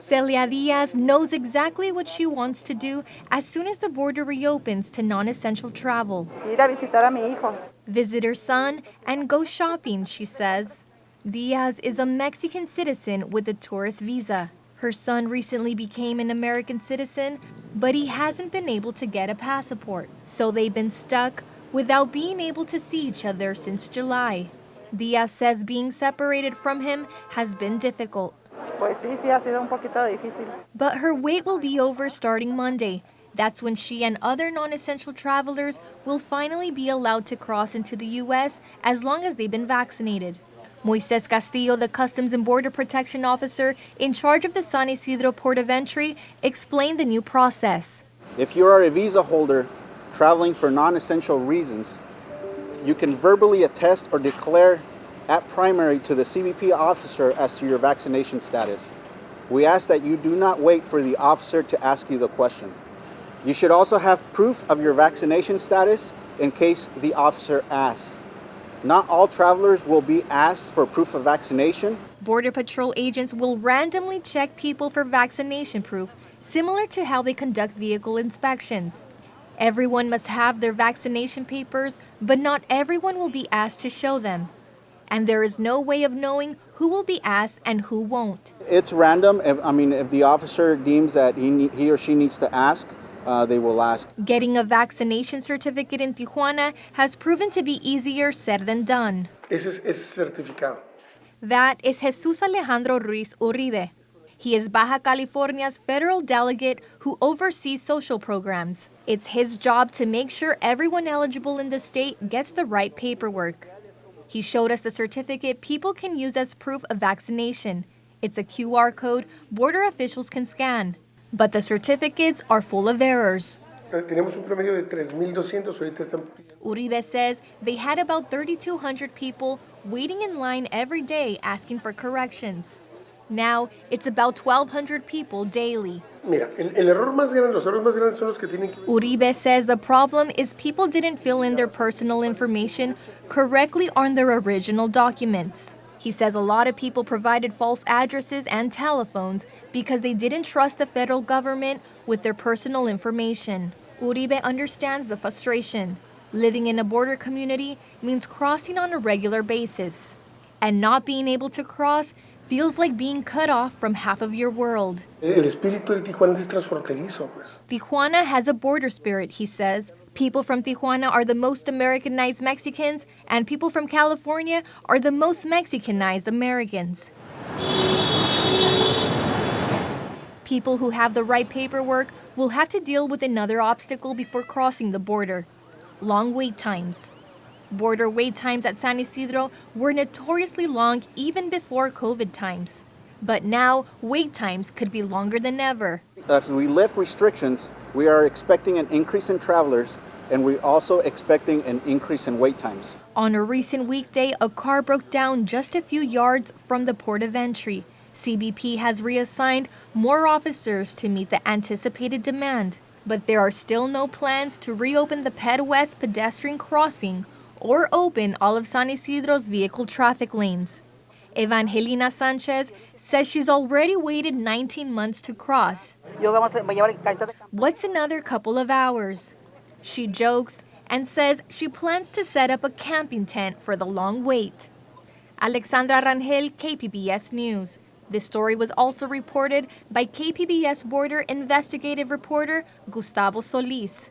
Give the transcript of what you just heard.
Celia Diaz knows exactly what she wants to do as soon as the border reopens to non-essential travel. Ir a visitar a mi hijo. Visit her son and go shopping, she says. Diaz is a Mexican citizen with a tourist visa. Her son recently became an American citizen, but he hasn't been able to get a passport. So they've been stuck without being able to see each other since July. Diaz says being separated from him has been difficult. Pues sí, sí ha sido un poquito difícil. But her wait will be over starting Monday. That's when she and other non-essential travelers will finally be allowed to cross into the U.S. as long as they've been vaccinated. Moises Castillo, the Customs and Border Protection Officer in charge of the San Isidro Port of Entry, explained the new process. If you are a visa holder traveling for non-essential reasons, you can verbally attest or declare at primary to the CBP officer as to your vaccination status. We ask that you do not wait for the officer to ask you the question. You should also have proof of your vaccination status in case the officer asks. Not all travelers will be asked for proof of vaccination. Border Patrol agents will randomly check people for vaccination proof, similar to how they conduct vehicle inspections. Everyone must have their vaccination papers, but not everyone will be asked to show them. And there is no way of knowing who will be asked and who won't. It's random. If the officer deems that he or she needs to ask, they will ask. Getting a vaccination certificate in Tijuana has proven to be easier said than done. Ese certificado. That is Jesus Alejandro Ruiz Uribe. He is Baja California's federal delegate who oversees social programs. It's his job to make sure everyone eligible in the state gets the right paperwork. He showed us the certificate people can use as proof of vaccination. It's a QR code border officials can scan. But the certificates are full of errors. Tenemos un promedio de 3,200, ahorita están. Uribe says they had about 3,200 people waiting in line every day asking for corrections. Now, it's about 1,200 people daily. Mira, el error más grande, los errores más grandes son los que tienen que... Uribe says the problem is people didn't fill in their personal information correctly on their original documents. He says a lot of people provided false addresses and telephones because they didn't trust the federal government with their personal information. Uribe understands the frustration. Living in a border community means crossing on a regular basis. And not being able to cross feels like being cut off from half of your world. El espíritu del Tijuana es transfronterizo, pues. Tijuana has a border spirit, he says. People from Tijuana are the most Americanized Mexicans, and people from California are the most Mexicanized Americans. People who have the right paperwork will have to deal with another obstacle before crossing the border: long wait times. Border wait times at San Isidro were notoriously long even before COVID times. But now, wait times could be longer than ever. As we lift restrictions, we are expecting an increase in travelers, and we're also expecting an increase in wait times. On a recent weekday, a car broke down just a few yards from the port of entry. CBP has reassigned more officers to meet the anticipated demand. But there are still no plans to reopen the Ped West pedestrian crossing or open all of San Isidro's vehicle traffic lanes. Evangelina Sanchez says she's already waited 19 months to cross. What's another couple of hours? She jokes and says she plans to set up a camping tent for the long wait. Alexandra Rangel, KPBS News. This story was also reported by KPBS border investigative reporter Gustavo Solis.